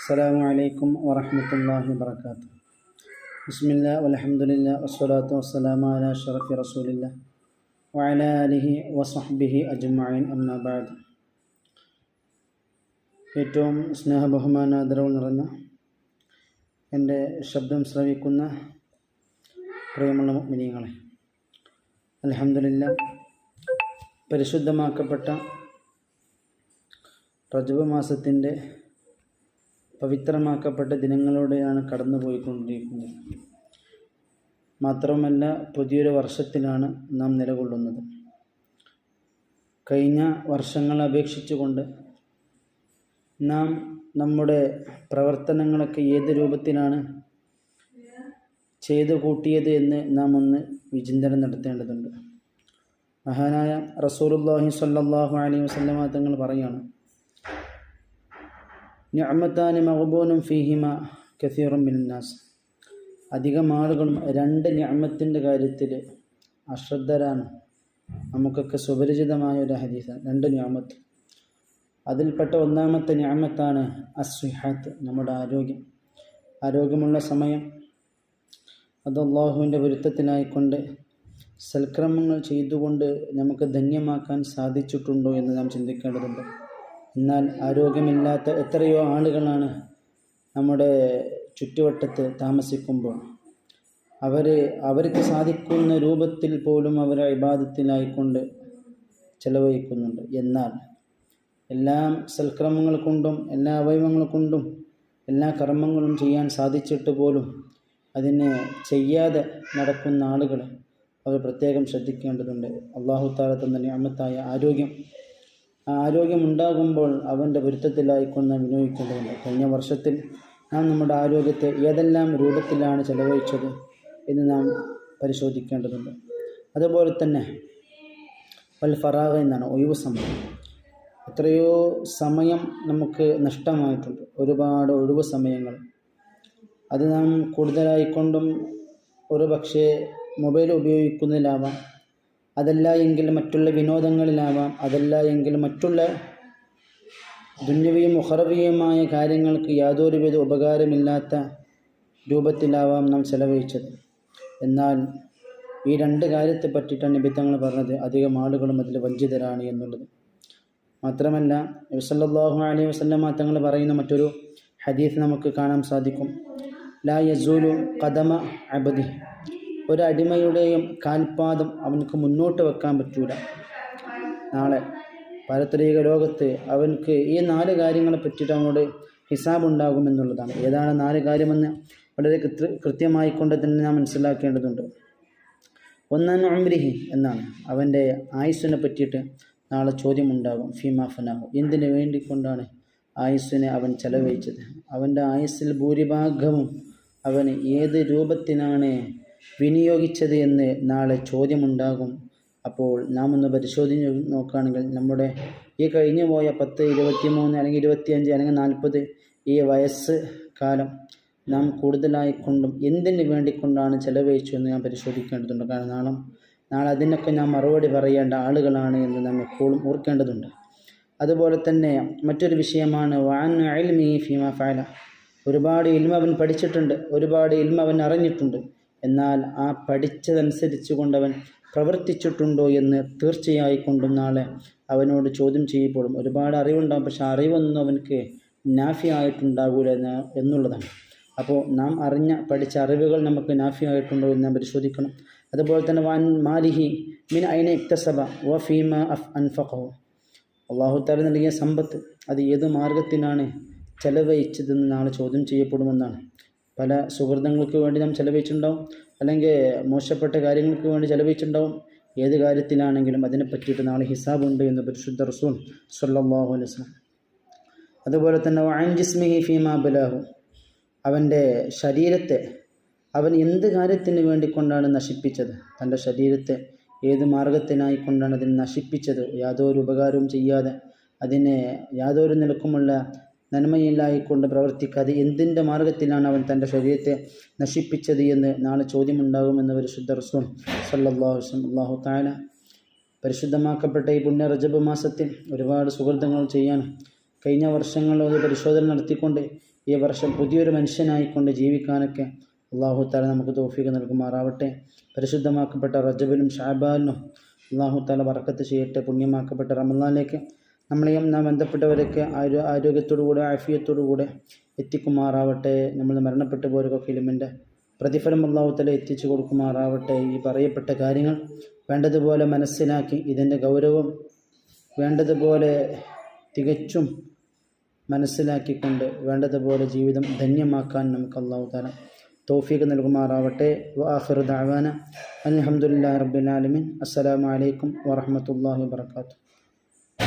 അസ്സലാമു അലൈക്കും വറഹ്മത്തുള്ളാഹി വബറകാതുഹു. ബിസ്മില്ലാ വൽഹംദുലില്ലാ വസ്സലാത്തു വസ്സലാമു അലാ അഷ്റഫി റസൂലില്ലാ വഅലാ ആലിഹി വസഹ്ബിഹി അജ്മഈൻ. അമ്മാ ബഅദ്. ഏറ്റവും സ്നേഹബഹുമാനാദരവ് നിറഞ്ഞ എൻ്റെ ശബ്ദം ശ്രവിക്കുന്ന പ്രിയമുള്ള മുഅ്മിനീങ്ങളെ, അൽഹംദുലില്ലാ, പരിശുദ്ധമാക്കപ്പെട്ട റജബ് മാസത്തിൻ്റെ പവിത്രമാക്കപ്പെട്ട ദിനങ്ങളിലൂടെയാണ് കടന്നുപോയിക്കൊണ്ടിരിക്കുന്നത്. മാത്രമല്ല, പുതിയൊരു വർഷത്തിലാണ് നാം നിലകൊള്ളുന്നത്. കഴിഞ്ഞ വർഷങ്ങളെ അപേക്ഷിച്ചുകൊണ്ട് നാം നമ്മുടെ പ്രവർത്തനങ്ങളൊക്കെ ഏത് രൂപത്തിലാണ് ചെയ്തു കൂട്ടിയത് എന്ന് നാം ഒന്ന് വിചിന്തനം നടത്തേണ്ടതുണ്ട്. മഹാനായ റസൂലുള്ളാഹി സ്വല്ലല്ലാഹു അലൈഹി വസല്ലമ തങ്ങൾ പറയുകയാണ്, നിഅമത്താനി മഗ്ബൂനും ഫീഹിമാ കസീറുൻ മിനന്നാസ്. അധികം ആളുകളും രണ്ട് നിഅമത്തിൻ്റെ കാര്യത്തിൽ അശ്രദ്ധരാണ്. നമുക്കൊക്കെ സുപരിചിതമായ ഒരു ഹദീസാണ് രണ്ട് നിഅമത്ത്. അതിൽപ്പെട്ട ഒന്നാമത്തെ നിഅമത്താണ് അസ്സിഹത്ത്, നമ്മുടെ ആരോഗ്യം. ആരോഗ്യമുള്ള സമയം അത് അല്ലാഹുവിൻ്റെ പൊരുത്തത്തിനായിക്കൊണ്ട് സൽക്രമങ്ങൾ ചെയ്തുകൊണ്ട് നമുക്ക് ധന്യമാക്കാൻ സാധിച്ചിട്ടുണ്ടോ എന്ന് നാം ചിന്തിക്കേണ്ടതുണ്ട്. എന്നാൽ ആരോഗ്യമില്ലാത്ത എത്രയോ ആളുകളാണ് നമ്മുടെ ചുറ്റുവട്ടത്ത് താമസിക്കുമ്പോൾ അവർക്ക് സാധിക്കുന്ന രൂപത്തിൽ പോലും അവരെ ഇബാദത്തിലായിക്കൊണ്ട് ചെലവഴിക്കുന്നുണ്ട്. എന്നാൽ എല്ലാ സൽക്രമങ്ങൾ കൊണ്ടും എല്ലാ അവയവങ്ങൾ കൊണ്ടും എല്ലാ കർമ്മങ്ങളും ചെയ്യാൻ സാധിച്ചിട്ട് പോലും അതിനെ ചെയ്യാതെ നടക്കുന്ന ആളുകൾ അവർ പ്രത്യേകം ശ്രദ്ധിക്കേണ്ടതുണ്ട്. അല്ലാഹു തആല തന്ന നിഅമത്തായ ആരോഗ്യമുണ്ടാകുമ്പോൾ അവൻ്റെ പൊരുത്തത്തിലായിക്കൊണ്ട് നാം വിനിയോഗിക്കേണ്ടതുണ്ട്. കഴിഞ്ഞ വർഷത്തിൽ നാം നമ്മുടെ ആരോഗ്യത്തെ ഏതെല്ലാം രൂപത്തിലാണ് ചെലവഴിച്ചത് എന്ന് നാം പരിശോധിക്കേണ്ടതുണ്ട്. അതുപോലെ തന്നെ വൽ ഫറാഗ എന്നാണ് ഒഴിവ് സമയം. എത്രയോ സമയം നമുക്ക് നഷ്ടമായിട്ടുണ്ട്, ഒരുപാട് ഒഴിവ് സമയങ്ങൾ. അത് നാം കൂടുതലായിക്കൊണ്ടും ഒരു പക്ഷേ മൊബൈൽ ഉപയോഗിക്കുന്നതിലാവാം, അതല്ല എങ്കിൽ മറ്റുള്ള വിനോദങ്ങളിലാവാം, അതല്ല എങ്കിൽ മറ്റുള്ള ദുന്യവിയും ഉഖറവിയുമായ കാര്യങ്ങൾക്ക് യാതൊരുവിധ ഉപകാരമില്ലാത്ത രൂപത്തിലാവാം നാം ചെലവഴിച്ചത്. എന്നാൽ ഈ രണ്ട് കാര്യത്തെ പറ്റിയിട്ടാണ് നബി തങ്ങൾ പറഞ്ഞത്, അധികം ആളുകളും അതിൽ വഞ്ചിതരാണ് എന്നുള്ളത്. മാത്രമല്ല, നബി സല്ലല്ലാഹു അലൈഹി വസല്ലമ തങ്ങൾ പറയുന്ന മറ്റൊരു ഹദീസ് നമുക്ക് കാണാൻ സാധിക്കും. ലാ യസൂലു ഖദമ അബ്ദി, ഒരു അടിമയുടെയും കാൽപാദം അവനക്ക് മുന്നോട്ട് വെക്കാൻ പറ്റൂല. നാളെ പാരത്രിക ലോകത്ത് അവനക്ക് ഈ 4 കാര്യങ്ങളെ പറ്റിയിട്ട് അവനോട് ഹിസാബ് ഉണ്ടാകുമെന്നുള്ളതാണ്. ഏതാണ് 4 കാര്യമെന്ന് വളരെ കൃത്യമായിക്കൊണ്ട് തന്നെ നാം മനസ്സിലാക്കേണ്ടതുണ്ട്. ഒന്നാണ് ഉംരിഹി എന്നാണ്, അവൻ്റെ ആയുസ്സിനെ പറ്റിയിട്ട് നാളെ ചോദ്യമുണ്ടാകും. ഫീമാ ഫനാഹു, എന്തിനു വേണ്ടിക്കൊണ്ടാണ് ആയുസ്സിനെ അവൻ ചെലവഴിച്ചത്, അവൻ്റെ ആയുസ്സിൽ ഭൂരിഭാഗവും അവൻ ഏത് രൂപത്തിനാണ് വിനിയോഗിച്ചത് എന്ന് നാളെ ചോദ്യമുണ്ടാകും. അപ്പോൾ നാം ഒന്ന് പരിശോധിച്ച് നോക്കുകയാണെങ്കിൽ നമ്മുടെ ഈ കഴിഞ്ഞു പോയ 10, 23 അല്ലെങ്കിൽ 25 അല്ലെങ്കിൽ 40 ഈ വയസ്സ് കാലം നാം കൂടുതലായിക്കൊണ്ടും എന്തിനു വേണ്ടിക്കൊണ്ടാണ് ചെലവഴിച്ചു എന്ന് ഞാൻ പരിശോധിക്കേണ്ടതുണ്ട്. കാരണം നാളെ അതിനൊക്കെ നാം മറുപടി പറയേണ്ട ആളുകളാണ് എന്ന് നാം എപ്പോഴും ഓർക്കേണ്ടതുണ്ട്. അതുപോലെ തന്നെ മറ്റൊരു വിഷയമാണ് വഅൻ ഇൽമിഹി ഫീമാ ഫഅല. ഒരുപാട് ഇൽമ അവൻ പഠിച്ചിട്ടുണ്ട്, ഒരുപാട് ഇൽമ അവൻ അറിഞ്ഞിട്ടുണ്ട്. എന്നാൽ ആ പഠിച്ചതനുസരിച്ച് കൊണ്ടവൻ പ്രവർത്തിച്ചിട്ടുണ്ടോ എന്ന് തീർച്ചയായിക്കൊണ്ടും നാളെ അവനോട് ചോദ്യം ചെയ്യപ്പെടും. ഒരുപാട് അറിവുണ്ടാകും, പക്ഷെ അറിവൊന്നും അവനക്ക് നാഫി ആയിട്ടുണ്ടാകില്ല എന്നുള്ളതാണ്. അപ്പോൾ നാം പഠിച്ച അറിവുകൾ നമുക്ക് നാഫി ആയിട്ടുണ്ടോ എന്ന് നാം പരിശോധിക്കണം. അതുപോലെ തന്നെ വാൻ മാലിഹി മിൻ ഐന ഇക്തസബ വ ഫീമ അൻഫഖഹു, അല്ലാഹു തആല നൽകിയ സമ്പത്ത് അത് ഏത് മാർഗത്തിനാണ് ചെലവഴിച്ചതെന്ന് നാളെ ചോദ്യം ചെയ്യപ്പെടുമെന്നാണ്. പല സുഹൃത്തുക്കൾക്ക് വേണ്ടി നാം ചെലവഴിച്ചിട്ടുണ്ടാവും, അല്ലെങ്കിൽ മോശപ്പെട്ട കാര്യങ്ങൾക്ക് വേണ്ടി ചെലവഴിച്ചിട്ടുണ്ടാവും. ഏത് കാര്യത്തിലാണെങ്കിലും അതിനെ പറ്റിയിട്ട് നാളെ ഹിസാബുണ്ട് എന്ന് പരിശുദ്ധ റസൂൽ സ്വല്ലല്ലാഹു അലൈഹി വസല്ലം. അതുപോലെ തന്നെ വഅൻ ജിസ്മിഹി ഫീമാ ബലാഹു, അവൻ്റെ ശരീരത്തെ അവൻ എന്ത് കാര്യത്തിന് വേണ്ടിക്കൊണ്ടാണ് നശിപ്പിച്ചത്, തൻ്റെ ശരീരത്തെ ഏത് മാർഗത്തിനായിക്കൊണ്ടാണ് അതിനെ നശിപ്പിച്ചത്, യാതൊരു ഉപകാരവും ചെയ്യാതെ അതിനെ യാതൊരു നിലക്കുമുള്ള നന്മയില്ലായിക്കൊണ്ട് പ്രവർത്തിക്കാതെ എന്തിൻ്റെ മാർഗത്തിലാണ് അവൻ തൻ്റെ ശരീരത്തെ നശിപ്പിച്ചത് എന്ന് നാളെ ചോദ്യമുണ്ടാകുമെന്ന് പരിശുദ്ധ റസൂൽ സല്ലല്ലാഹു അലൈഹി വസല്ലം. അല്ലാഹു തആല പരിശുദ്ധമാക്കപ്പെട്ട ഈ പുണ്യ റജബ് മാസത്തിൽ ഒരുപാട് സുഹൃത്തുക്കൾ ചെയ്യാനും കഴിഞ്ഞ വർഷങ്ങളിൽ ഒരു പരിശോധന നടത്തിക്കൊണ്ട് ഈ വർഷം പുതിയൊരു മനുഷ്യനായിക്കൊണ്ട് ജീവിക്കാനൊക്കെ അള്ളാഹു താല നമുക്ക് തൗഫീഖ് നൽകുമാറാവട്ടെ. പരിശുദ്ധമാക്കപ്പെട്ട റജബിലും ഷഅബാനിലും അള്ളാഹു താല ബറക്കത്ത് ചെയ്യട്ടെ. പുണ്യമാക്കപ്പെട്ട റമളാനിലേക്ക് നമ്മളെയും നാം ബന്ധപ്പെട്ടവരൊക്കെ ആരോഗ്യത്തോടുകൂടെ ആഫിയത്തോടുകൂടെ എത്തിക്കുമാറാവട്ടെ. നമ്മൾ മരണപ്പെട്ടു പോയവർക്കൊക്കെ ഇൽമിൻ്റെ പ്രതിഫലം അള്ളാഹു താല എത്തിച്ചു കൊടുക്കുമാറാവട്ടെ. ഈ പറയപ്പെട്ട കാര്യങ്ങൾ വേണ്ടതുപോലെ മനസ്സിലാക്കി ഇതിൻ്റെ ഗൗരവം വേണ്ടതുപോലെ തികച്ചും മനസ്സിലാക്കിക്കൊണ്ട് വേണ്ടതുപോലെ ജീവിതം ധന്യമാക്കാൻ നമുക്ക് അള്ളാഹു താല തൗഫീഖ് നൽകുമാറാവട്ടെ. വആഖിറു ദഅവാന അൽഹംദുലില്ലാഹി റബ്ബിൽ ആലമീൻ. അസ്സലാമു അലൈക്കും വറഹ്മത്തുള്ളാഹി വബറകാതുഹു.